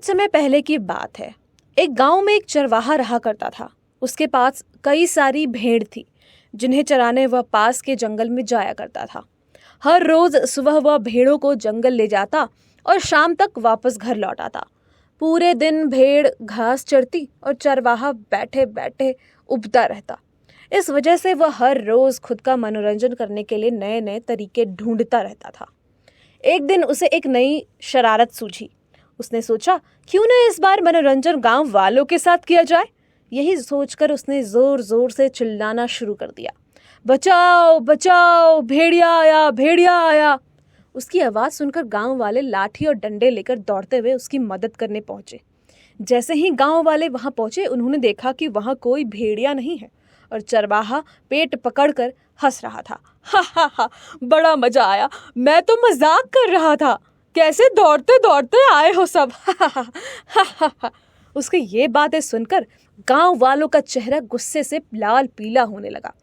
कुछ समय पहले की बात है। एक गांव में एक चरवाहा रहा करता था। उसके पास कई सारी भेड़ थी जिन्हें चराने वह पास के जंगल में जाया करता था। हर रोज सुबह वह भेड़ों को जंगल ले जाता और शाम तक वापस घर लौट आता। पूरे दिन भेड़ घास चरती और चरवाहा बैठे बैठे उबता रहता। इस वजह से वह हर रोज खुद का मनोरंजन करने के लिए नए नए तरीके ढूंढता रहता था। एक दिन उसे एक नई शरारत सूझी। उसने सोचा, क्यों न इस बार मनोरंजन गांव वालों के साथ किया जाए। यही सोचकर उसने जोर जोर से चिल्लाना शुरू कर दिया, बचाओ बचाओ, भेड़िया आया, भेड़िया आया। उसकी आवाज़ सुनकर गांव वाले लाठी और डंडे लेकर दौड़ते हुए उसकी मदद करने पहुंचे। जैसे ही गांव वाले वहां पहुंचे, उन्होंने देखा कि वहां कोई भेड़िया नहीं है और चरवाहा पेट पकड़कर हंस रहा था। हा हा हा, बड़ा मजा आया, मैं तो मजाक कर रहा था, कैसे दौड़ते दौड़ते आए हो सब। हा हा हा हा। उसके ये बातें सुनकर गांव वालों का चेहरा गुस्से से लाल पीला होने लगा।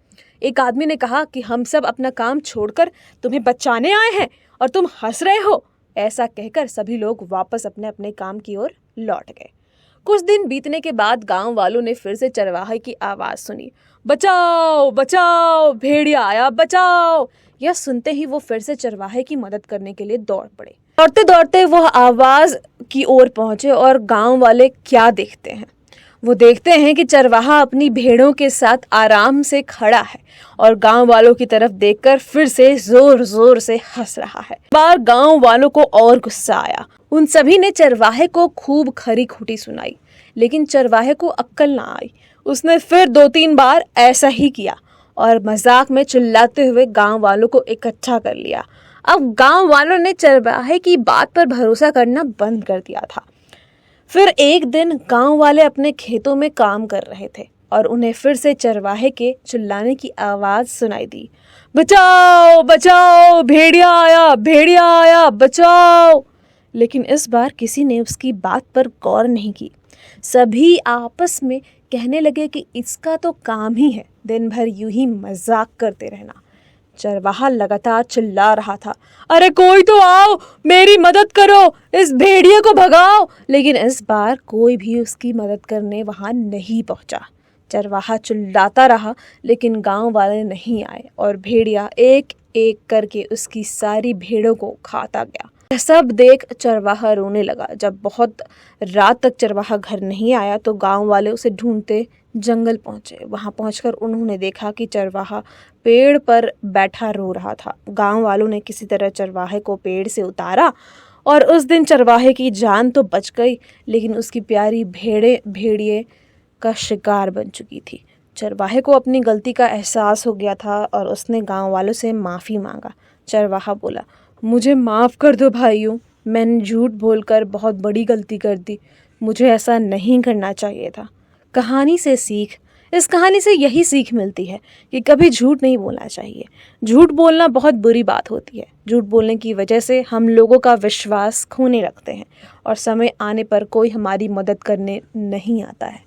एक आदमी ने कहा कि हम सब अपना काम छोड़कर तुम्हें बचाने आए हैं और तुम हंस रहे हो। ऐसा कहकर सभी लोग वापस अपने अपने काम की ओर लौट गए। कुछ दिन बीतने के बाद गांव वालों ने फिर से चरवाहे की आवाज सुनी, बचाओ बचाओ, भेड़िया आया, बचाओ। यह सुनते ही वो फिर से चरवाहे की मदद करने के लिए दौड़ पड़े। दौड़ते दौड़ते वह आवाज की ओर पहुंचे और गांव वाले क्या देखते हैं। वो देखते हैं कि चरवाहा अपनी भेड़ों के साथ आराम से खड़ा है और गांव वालों की तरफ देखकर फिर से जोर जोर से हंस रहा है। बार गांव वालों को और गुस्सा आया। उन सभी ने चरवाहे को खूब खरी खोटी सुनाई, लेकिन चरवाहे को अक्ल ना आई। उसने फिर 2-3 बार ऐसा ही किया और मजाक में चिल्लाते हुए गांव वालों को इकट्ठा कर लिया। अब गांव वालों ने चरवाहे की बात पर भरोसा करना बंद कर दिया था। फिर एक दिन गांव वाले अपने खेतों में काम कर रहे थे और उन्हें फिर से चरवाहे के चिल्लाने की आवाज सुनाई दी, बचाओ बचाओ, भेड़िया आया, भेड़िया आया, बचाओ। लेकिन इस बार किसी ने उसकी बात पर गौर नहीं की। सभी आपस में कहने लगे कि इसका तो काम ही है दिन भर यूं ही मजाक करते रहना। चरवाहा लगातार चिल्ला रहा था, अरे कोई तो आओ, मेरी मदद करो, इस भेड़िए को भगाओ। लेकिन इस बार कोई भी उसकी मदद करने वहां नहीं पहुंचा। चरवाहा चिल्लाता रहा, लेकिन गांव वाले नहीं आए और भेड़िया एक एक करके उसकी सारी भेड़ों को खाता गया। यह सब देख चरवाहा रोने लगा। जब बहुत रात तक चरवाहा घर नहीं आया तो गांव वाले उसे ढूंढते जंगल पहुंचे। वहां पहुंचकर उन्होंने देखा कि चरवाहा पेड़ पर बैठा रो रहा था। गांव वालों ने किसी तरह चरवाहे को पेड़ से उतारा और उस दिन चरवाहे की जान तो बच गई, लेकिन उसकी प्यारी भेड़िए का शिकार बन चुकी थी। चरवाहे को अपनी गलती का एहसास हो गया था और उसने गांव वालों से माफ़ी मांगा। चरवाहा बोला, मुझे माफ़ कर दो भाइयों, मैंने झूठ बोलकर बहुत बड़ी गलती कर दी, मुझे ऐसा नहीं करना चाहिए था। कहानी से सीख, इस कहानी से यही सीख मिलती है कि कभी झूठ नहीं बोलना चाहिए। झूठ बोलना बहुत बुरी बात होती है। झूठ बोलने की वजह से हम लोगों का विश्वास खोने लगते हैं और समय आने पर कोई हमारी मदद करने नहीं आता है।